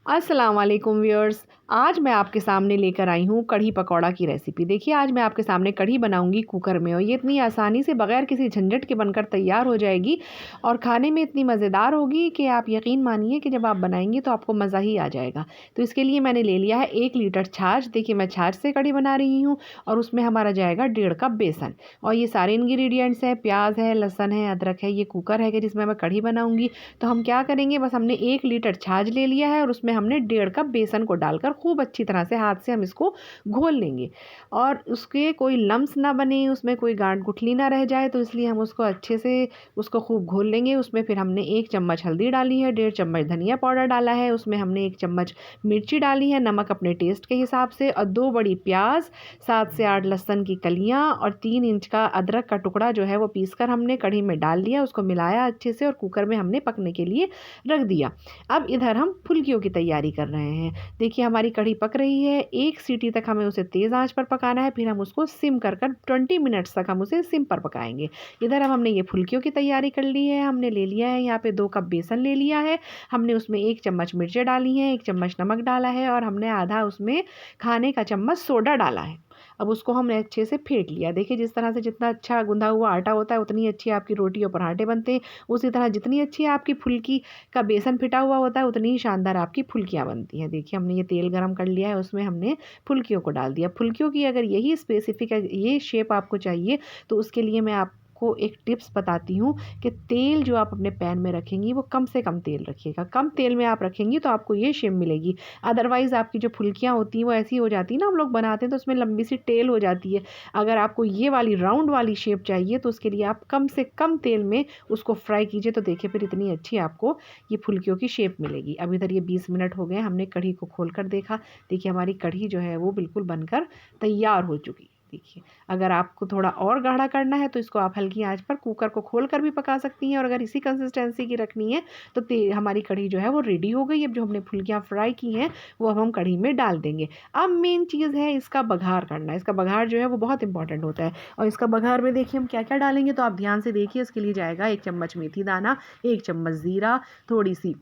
अस्सलाम वालेकुम व्यूअर्स। आज मैं आपके सामने लेकर आई हूँ कढ़ी पकौड़ा की रेसिपी। देखिए आज मैं आपके सामने कढ़ी बनाऊंगी कुकर में और ये इतनी आसानी से बग़ैर किसी झंझट के बनकर तैयार हो जाएगी और खाने में इतनी मज़ेदार होगी कि आप यकीन मानिए कि जब आप बनाएंगे तो आपको मज़ा ही आ जाएगा। तो इसके लिए मैंने ले लिया है 1 लीटर छाछ। देखिए मैं छाछ से कढ़ी बना रही हूँ और उसमें हमारा जाएगा 1.5 कप बेसन और ये सारे इंग्रेडिएंट्स हैं, प्याज है, लहसुन है, अदरक है। ये कुकर है कि जिसमें मैं कढ़ी बनाऊंगी। तो हम क्या करेंगे, बस हमने 1 लीटर छाछ ले लिया है और उसमें हमने 1.5 कप बेसन को डालकर खूब अच्छी तरह से हाथ से हम इसको घोल लेंगे और उसके कोई लम्स ना बने, उसमें कोई गांठ गुठली ना रह जाए। तो इसलिए हम उसको अच्छे से उसको खूब घोल लेंगे। उसमें फिर हमने 1 चम्मच हल्दी डाली है, 1.5 चम्मच धनिया पाउडर डाला है, उसमें हमने 1 चम्मच मिर्ची डाली है, नमक अपने टेस्ट के हिसाब से, और 2 बड़ी प्याज, 7 से 8 लहसुन की कलियां और 3 इंच का अदरक का टुकड़ा जो है वो पीसकर हमने कढ़ी में डाल दिया। उसको मिलाया अच्छे से और कुकर में हमने पकने के लिए रख दिया। अब इधर हम फुल्कियों की तैयारी कर रहे हैं। देखिए हमारी कढ़ी पक रही है, 1 सीटी तक हमें उसे तेज़ आंच पर पकाना है, फिर हम उसको सिम कर 20 मिनट्स तक हम उसे सिम पर पकाएंगे। इधर अब हमने ये फुल्कियों की तैयारी कर ली है। हमने ले लिया है यहाँ पे 2 कप बेसन ले लिया है, हमने उसमें 1 चम्मच मिर्चें डाली हैं, 1 चम्मच नमक डाला है और हमने आधा उसमें खाने का चम्मच सोडा डाला है। अब उसको हमने अच्छे से फेंट लिया। देखिए जिस तरह से जितना अच्छा गूंधा हुआ आटा होता है उतनी अच्छी आपकी रोटी और पराठे बनते हैं। उसी तरह जितनी अच्छी आपकी फुल्की का बेसन फिटा हुआ होता है उतनी ही शानदार आपकी फुल्कियाँ बनती हैं। देखिए हमने ये तेल गरम कर लिया है, उसमें हमने फुल्कियों को डाल दिया। फुल्कियों की अगर यही स्पेसिफिक ये शेप आपको चाहिए तो उसके लिए मैं आपको एक टिप्स बताती हूँ कि तेल जो आप अपने पैन में रखेंगी वो कम से कम तेल रखिएगा। कम तेल में आप रखेंगी तो आपको ये शेप मिलेगी। अदरवाइज़ आपकी जो फुल्कियाँ होती हैं वो ऐसी हो जाती है ना, हम लोग बनाते हैं तो उसमें लंबी सी टेल हो जाती है। अगर आपको ये वाली राउंड वाली शेप चाहिए तो उसके लिए आप कम से कम तेल में उसको फ्राई कीजिए। तो देखिए फिर इतनी अच्छी आपको ये फुल्कियों की शेप मिलेगी। अब इधर ये 20 मिनट हो गए, हमने कढ़ी को खोल कर देखा। देखिए हमारी कढ़ी जो है वो बिल्कुल बनकर तैयार हो चुकी है। देखिए अगर आपको थोड़ा और गाढ़ा करना है तो इसको आप हल्की आंच पर कुकर को खोल कर भी पका सकती हैं और अगर इसी कंसिस्टेंसी की रखनी है तो हमारी कढ़ी जो है वो रेडी हो गई। अब जो हमने फुल्कियाँ फ्राई की हैं वो अब हम कढ़ी में डाल देंगे। अब मेन चीज़ है इसका बघार करना। इसका बघार जो है वो बहुत इंपॉर्टेंट होता है और इसका बघार में देखिए हम क्या क्या डालेंगे तो आप ध्यान से देखिए। इसके लिए जाएगा 1 चम्मच मेथी दाना, 1 चम्मच ज़ीरा, थोड़ी सी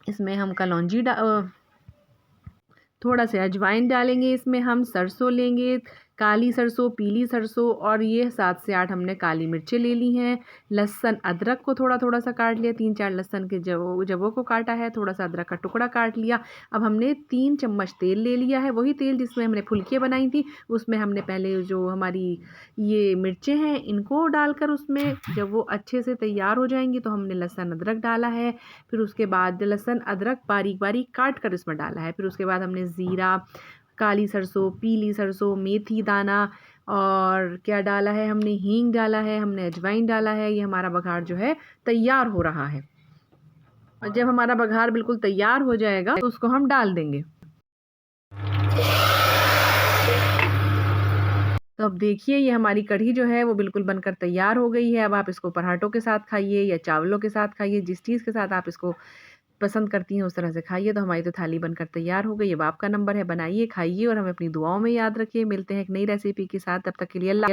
इसमें हम थोड़ा सा अजवाइन डालेंगे। इसमें हम सरसों लेंगे, काली सरसों, पीली सरसों, और ये 7 से 8 हमने काली मिर्चें ले ली हैं। लहसुन अदरक को थोड़ा थोड़ा सा काट लिया, 3-4 लहसुन के जवों को काटा है, थोड़ा सा अदरक का टुकड़ा काट लिया। अब हमने 3 चम्मच तेल ले लिया है, वही तेल जिसमें हमने फुल्कियाँ बनाई थी। उसमें हमने पहले जो हमारी ये मिर्चें हैं इनको डालकर उसमें जब वो अच्छे से तैयार हो जाएंगी तो हमने लहसुन अदरक डाला है। फिर उसके बाद लहसुन अदरक बारीक बारीक काट कर इसमें डाला है। फिर उसके बाद हमने ज़ीरा, काली सरसों, पीली सरसों, मेथी दाना और क्या डाला है, हमने हींग डाला है, हमने अजवाइन डाला है। ये हमारा बघार जो है तैयार हो रहा है और जब हमारा बघार बिल्कुल तैयार हो जाएगा तो उसको हम डाल देंगे। तो अब देखिए ये हमारी कढ़ी जो है वो बिल्कुल बनकर तैयार हो गई है। अब आप इसको पराठों के साथ खाइए या चावलों के साथ खाइए, जिस चीज़ के साथ आप इसको पसंद करती हैं उस तरह से खाइए। तो हमारी तो थाली बनकर तैयार हो गई। अब आपका नंबर है, बनाइए, खाइए और हमें अपनी दुआओं में याद रखिए। मिलते हैं एक नई रेसिपी के साथ, तब तक के लिए अल्लाह।